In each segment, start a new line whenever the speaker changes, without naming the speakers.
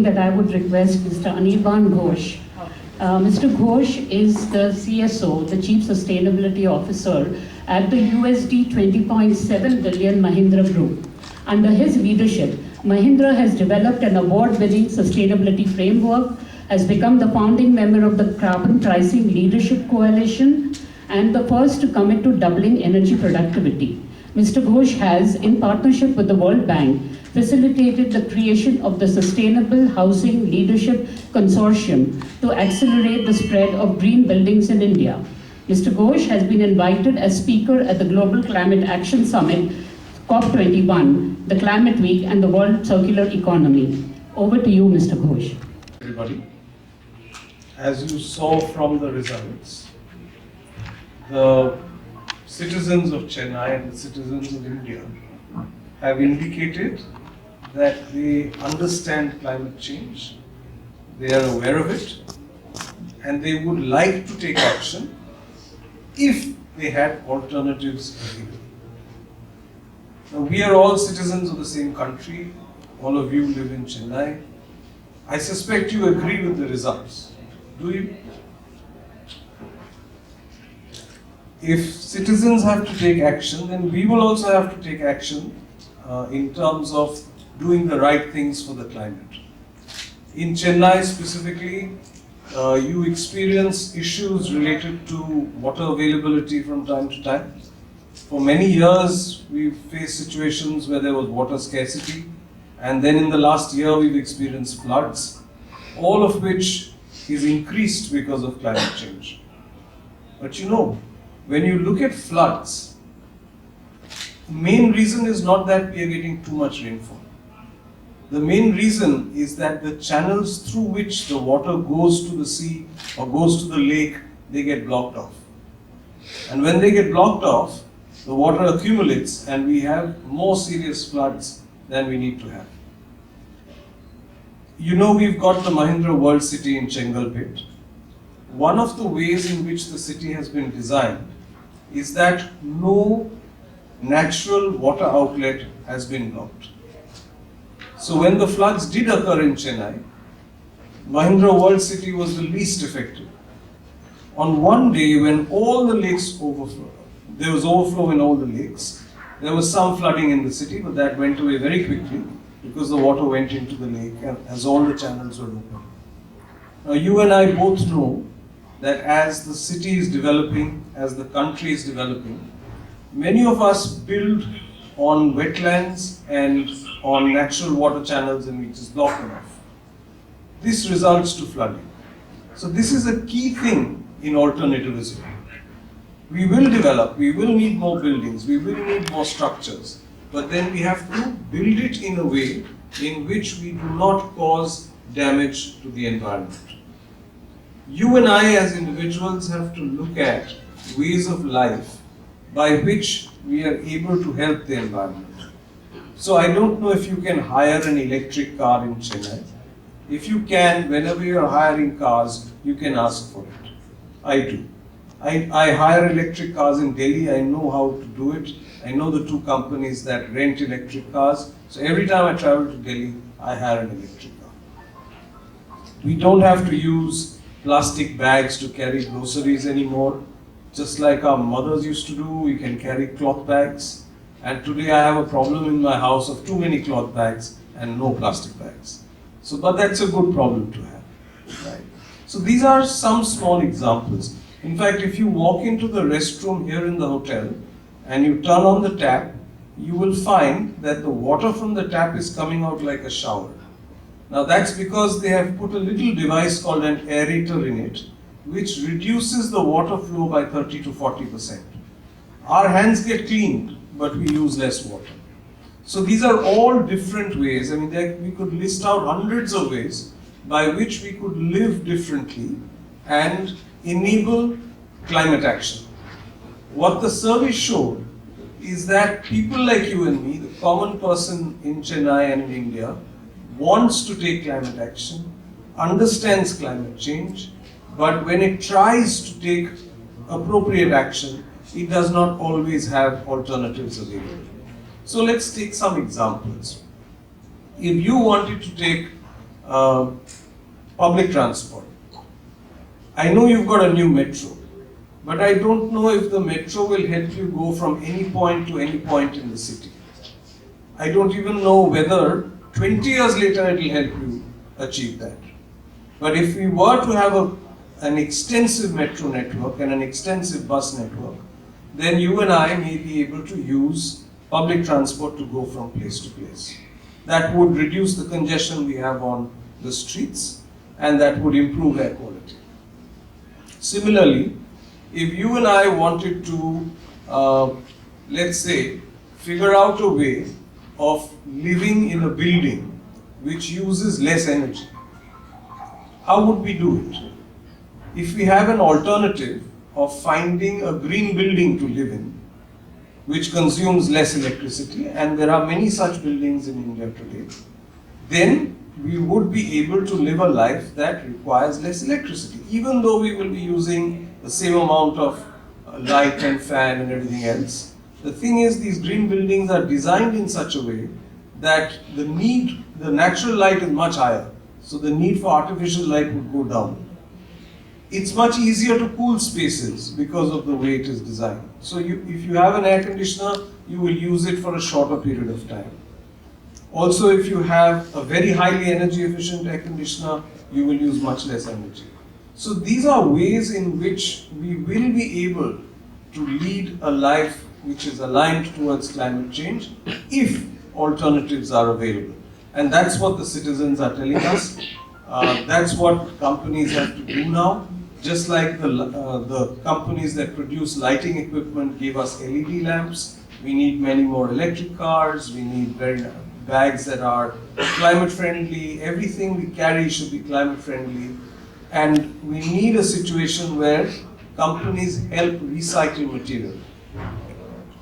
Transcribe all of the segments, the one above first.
that I would request Mr. Anirban Ghosh. Mr. Ghosh is the CSO, the Chief Sustainability Officer at the USD 20.7 billion Mahindra Group. Under his leadership, Mahindra has developed an award-winning sustainability framework, has become the founding member of the Carbon Pricing Leadership Coalition, and the first to commit to doubling energy productivity. Mr. Ghosh has, in partnership with the World Bank, facilitated the creation of the Sustainable Housing Leadership Consortium to accelerate the spread of green buildings in India. Mr. Ghosh has been invited as speaker at the Global Climate Action Summit, COP21, the Climate Week, and the World Circular Economy. Over to you, Mr. Ghosh.
Everybody, as you saw from the results, the citizens of Chennai and the citizens of India have indicated that they understand climate change, they are aware of it, and they would like to take action if they had alternatives available. Now, we are all citizens of the same country, all of you live in Chennai. I suspect you agree with the results. Do you? If citizens have to take action, then we will also have to take action in terms of doing the right things for the climate. In Chennai specifically, you experience issues related to water availability from time to time. For many years, we've faced situations where there was water scarcity, and then in the last year, we've experienced floods, all of which is increased because of climate change. But you know, when you look at floods, the main reason is not that we are getting too much rainfall. The main reason is that the channels through which the water goes to the sea or goes to the lake, they get blocked off. And when they get blocked off, the water accumulates and we have more serious floods than we need to have. You know, we've got the Mahindra World City in Chengalpet. One of the ways in which the city has been designed is that no natural water outlet has been blocked. So when the floods did occur in Chennai, Mahindra World City was the least affected. On one day when all the lakes overflowed, there was overflow in all the lakes, there was some flooding in the city, but that went away very quickly because the water went into the lake as all the channels were open. Now you and I both know that as the city is developing, as the country is developing, many of us build on wetlands and on natural water channels and we just block them off. This results to flooding. So this is a key thing in alternativism. We will develop, we will need more buildings, we will need more structures, but then we have to build it in a way in which we do not cause damage to the environment. You and I as individuals have to look at ways of life by which we are able to help the environment. So I don't know if you can hire an electric car in Chennai. If you can, whenever you are hiring cars, you can ask for it. I do. I hire electric cars in Delhi. I know how to do it. I know the two companies that rent electric cars. So every time I travel to Delhi, I hire an electric car. We don't have to use plastic bags to carry groceries anymore. Just like our mothers used to do, we can carry cloth bags. And today I have a problem in my house of too many cloth bags and no plastic bags. So, but that's a good problem to have, right? So these are some small examples. In fact, if you walk into the restroom here in the hotel and you turn on the tap, you will find that the water from the tap is coming out like a shower. Now that's because they have put a little device called an aerator in it, which reduces the water flow by 30 to 40%. Our hands get cleaned, but we use less water. So these are all different ways. I mean, we could list out hundreds of ways by which we could live differently and enable climate action. What the survey showed is that people like you and me, the common person in Chennai and in India, wants to take climate action, understands climate change, but when it tries to take appropriate action, it does not always have alternatives available. So let's take some examples. If you wanted to take public transport. I know you've got a new metro, but I don't know if the metro will help you go from any point to any point in the city. I don't even know whether 20 years later it will help you achieve that. But if we were to have an extensive metro network and an extensive bus network, then you and I may be able to use public transport to go from place to place. That would reduce the congestion we have on the streets, and that would improve air quality. Similarly, if you and I wanted to, let's say, figure out a way of living in a building which uses less energy, how would we do it? If we have an alternative of finding a green building to live in, which consumes less electricity, and there are many such buildings in India today, then we would be able to live a life that requires less electricity, even though we will be using the same amount of light and fan and everything else. The thing is, these green buildings are designed in such a way that the natural light is much higher, so the need for artificial light would go down. It's much easier to cool spaces because of the way it is designed. So if you have an air conditioner, you will use it for a shorter period of time. Also, if you have a very highly energy efficient air conditioner, you will use much less energy. So these are ways in which we will be able to lead a life which is aligned towards climate change if alternatives are available. And that's what the citizens are telling us. That's what companies have to do now. Just like the companies that produce lighting equipment gave us LED lamps, we need many more electric cars, we need bags that are climate friendly, everything we carry should be climate friendly. And we need a situation where companies help recycle material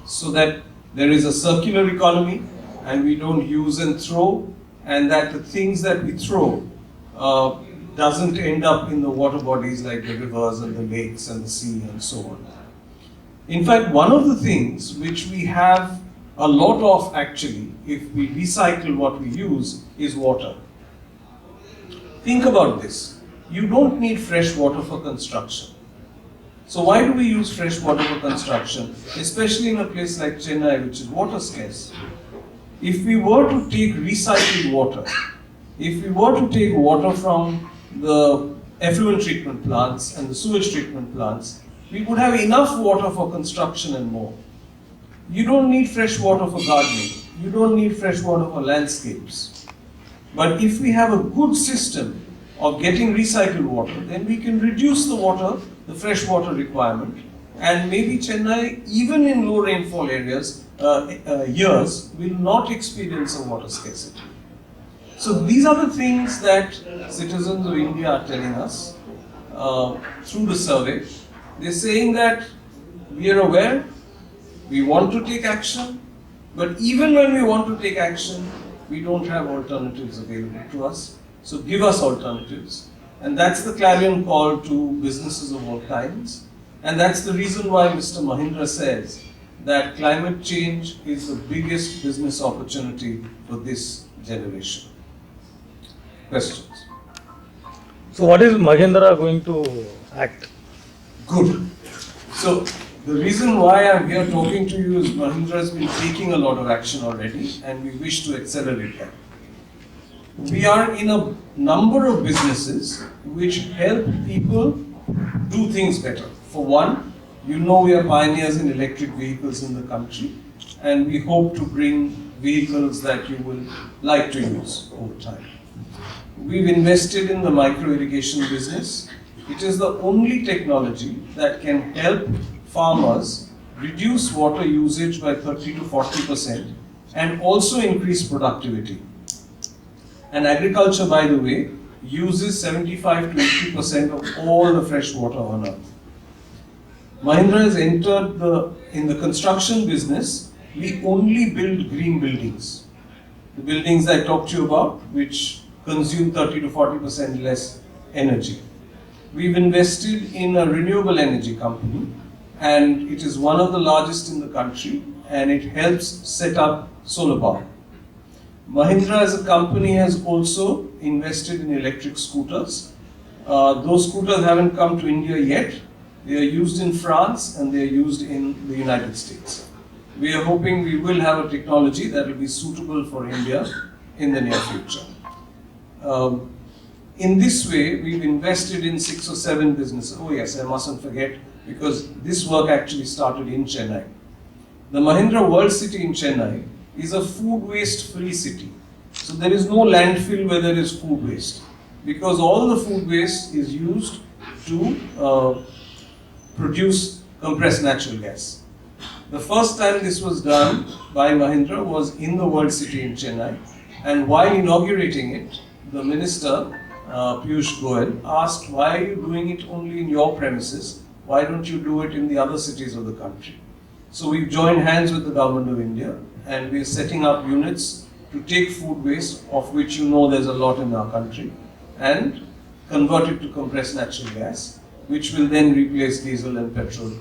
so that there is a circular economy and we don't use and throw, and that the things that we throw doesn't end up in the water bodies like the rivers and the lakes and the sea and so on. In fact, one of the things which we have a lot of actually, if we recycle what we use, is water. Think about this. You don't need fresh water for construction. So why do we use fresh water for construction, especially in a place like Chennai, which is water scarce? If we were to take recycled water, if we were to take water from the effluent treatment plants and the sewage treatment plants, we would have enough water for construction and more. You don't need fresh water for gardening. You don't need fresh water for landscapes. But if we have a good system of getting recycled water, then we can reduce the fresh water requirement, and maybe Chennai, even in low rainfall areas, years, will not experience a water scarcity. So these are the things that citizens of India are telling us through the survey. They're saying that we are aware, we want to take action, but even when we want to take action, we don't have alternatives available to us. So give us alternatives. And that's the clarion call to businesses of all kinds. And that's the reason why Mr. Mahindra says that climate change is the biggest business opportunity for this generation. Questions?
So what is Mahindra going to act?
Good. So the reason why I'm here talking to you is Mahindra has been taking a lot of action already, and we wish to accelerate that. We are in a number of businesses which help people do things better. For one, you know we are pioneers in electric vehicles in the country, and we hope to bring vehicles that you will like to use over time. We've invested in the micro irrigation business. It is the only technology that can help farmers reduce water usage by 30 to 40% and also increase productivity. And agriculture, by the way, uses 75 to 80% of all the fresh water on earth. Mahindra has entered in the construction business. We only build green buildings. The buildings I talked to you about, which consume 30 to 40% less energy. We've invested in a renewable energy company, and it is one of the largest in the country, and it helps set up solar power. Mahindra as a company has also invested in electric scooters. Those scooters haven't come to India yet. They are used in France and they are used in the United States. We are hoping we will have a technology that will be suitable for India in the near future. In this way, we've invested in 6 or 7 businesses. Oh yes, I mustn't forget, because this work actually started in Chennai. The Mahindra World City in Chennai is a food waste free city. So there is no landfill where there is food waste, because all the food waste is used to produce compressed natural gas. The first time this was done by Mahindra was in the World City in Chennai, and while inaugurating it, the minister, Piyush Goyal, asked, why are you doing it only in your premises? Why don't you do it in the other cities of the country? So we've joined hands with the government of India, and we're setting up units to take food waste, of which you know there's a lot in our country, and convert it to compressed natural gas, which will then replace diesel and petrol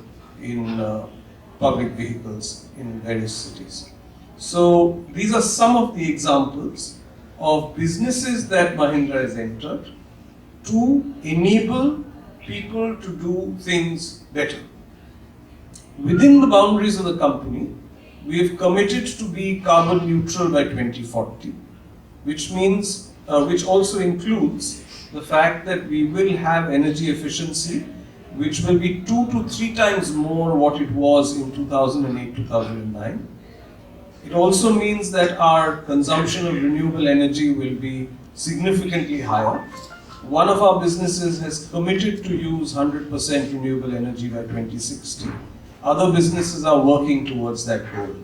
in public vehicles in various cities. So these are some of the examples of businesses that Mahindra has entered to enable people to do things better. Within the boundaries of the company, we have committed to be carbon neutral by 2040, which means, which also includes the fact that we will have energy efficiency, which will be 2 to 3 times more what it was in 2008-2009. It also means that our consumption of renewable energy will be significantly higher. One of our businesses has committed to use 100% renewable energy by 2060. Other businesses are working towards that goal.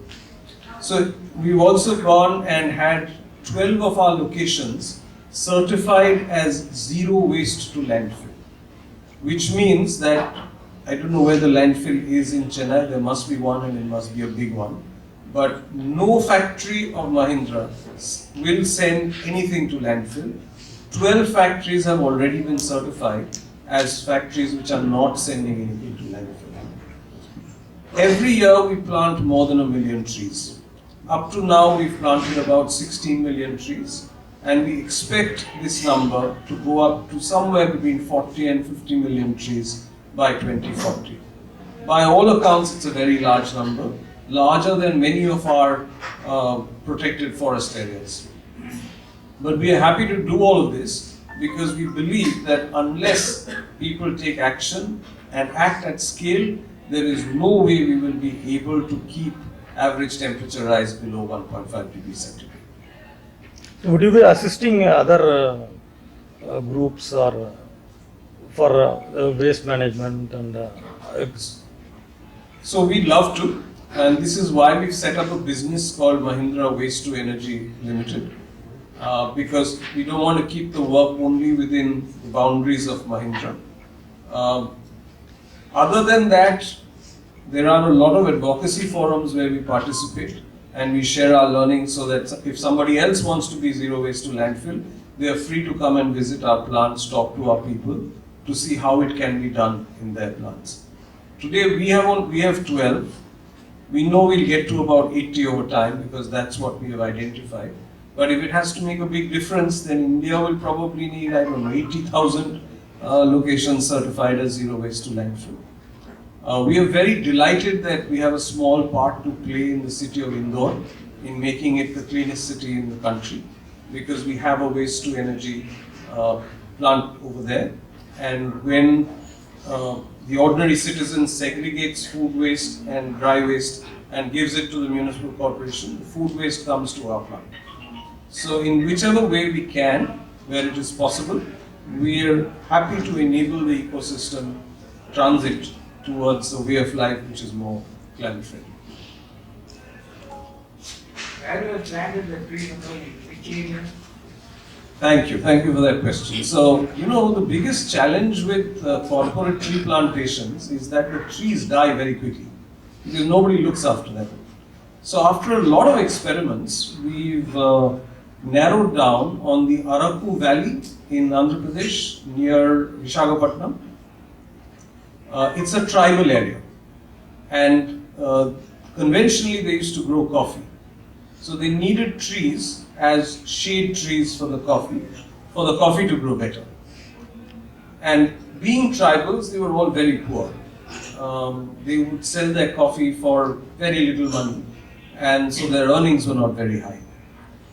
So we've also gone and had 12 of our locations certified as zero waste to landfill, which means that, I don't know where the landfill is in Chennai, there must be one and it must be a big one, but no factory of Mahindra will send anything to landfill. 12 factories have already been certified as factories which are not sending anything to landfill. Every year we plant more than 1 million trees. Up to now we've planted about 16 million trees, and we expect this number to go up to somewhere between 40 and 50 million trees by 2040. By all accounts, it's a very large number, larger than many of our protected forest areas. But we are happy to do all of this because we believe that unless people take action and act at scale, there is no way we will be able to keep average temperature rise below 1.5 degrees centigrade.
Would you be assisting other groups or for waste management and
So we'd love to, and this is why we've set up a business called Mahindra Waste to Energy Limited, because we don't want to keep the work only within the boundaries of Mahindra. Other than that, there are a lot of advocacy forums where we participate and we share our learning, so that if somebody else wants to be zero waste to landfill, they are free to come and visit our plants, talk to our people to see how it can be done in their plants. Today we have 12. We know we'll get to about 80 over time because that's what we have identified. But if it has to make a big difference, then India will probably need, 80,000 locations certified as zero waste to landfill. We are very delighted that we have a small part to play in the city of Indore in making it the cleanest city in the country, because we have a waste to energy plant over there. And when the ordinary citizen segregates food waste and dry waste and gives it to the municipal corporation, the food waste comes to our plant. So in whichever way we can, where it is possible, we are happy to enable the ecosystem transit towards a way of life which is more climate friendly.
Where you have planted the tree, which area?
Thank you for that question. So, the biggest challenge with corporate tree plantations is that the trees die very quickly because nobody looks after them. So after a lot of experiments, we've narrowed down on the Araku Valley in Andhra Pradesh near Visakhapatnam. It's a tribal area, and conventionally they used to grow coffee. So they needed trees as shade trees for the coffee, for the coffee to grow better. And being tribals, they were all very poor. They would sell their coffee for very little money, and so their earnings were not very high.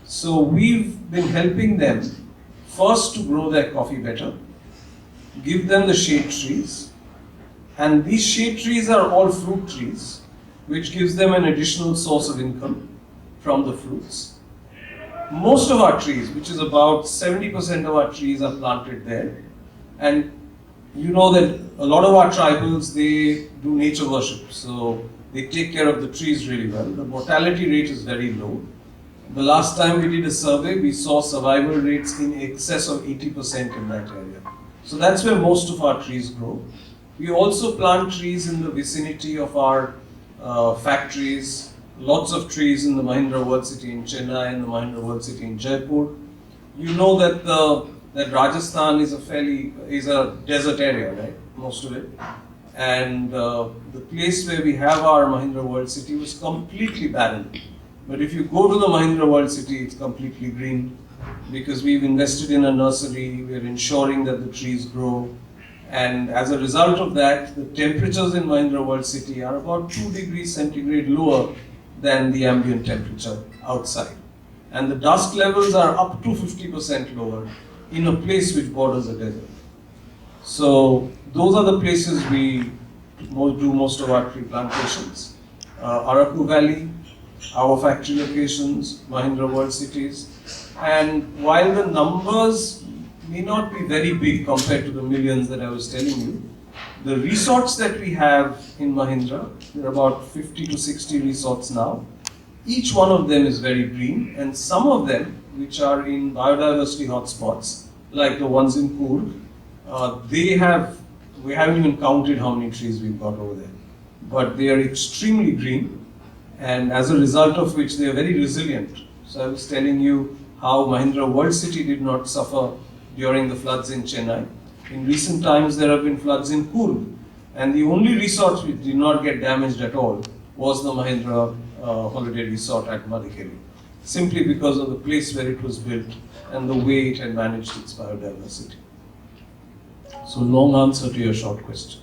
So we've been helping them first to grow their coffee better, give them the shade trees, and these shade trees are all fruit trees, which gives them an additional source of income from the fruits. Most of our trees, which is about 70% of our trees, are planted there. And you know that a lot of our tribals, they do nature worship, so they take care of the trees really well. The mortality rate is very low. The last time we did a survey, we saw survival rates in excess of 80% in that area. So that's where most of our trees grow. We also plant trees in the vicinity of our factories, lots of trees in the Mahindra World City in Chennai and the Mahindra World City in Jaipur. You know that that Rajasthan is a desert area, right? Most of it. And the place where we have our Mahindra World City was completely barren. But if you go to the Mahindra World City, it's completely green because we've invested in a nursery, we're ensuring that the trees grow. And as a result of that, the temperatures in Mahindra World City are about 2 degrees centigrade lower than the ambient temperature outside. And the dust levels are up to 50% lower in a place which borders a desert. So those are the places we do most of our tree plantations. Araku Valley, our factory locations, Mahindra World Cities. And while the numbers may not be very big compared to the millions that I was telling you, the resorts that we have in Mahindra, there are about 50 to 60 resorts now. Each one of them is very green, and some of them, which are in biodiversity hotspots, like the ones in Coorg, we haven't even counted how many trees we've got over there. But they are extremely green, and as a result of which they are very resilient. So I was telling you how Mahindra World City did not suffer during the floods in Chennai. In recent times, there have been floods in Coorg, and the only resort which did not get damaged at all was the Mahindra Holiday Resort at Madikeri, simply because of the place where it was built and the way it had managed its biodiversity. So long answer to your short question.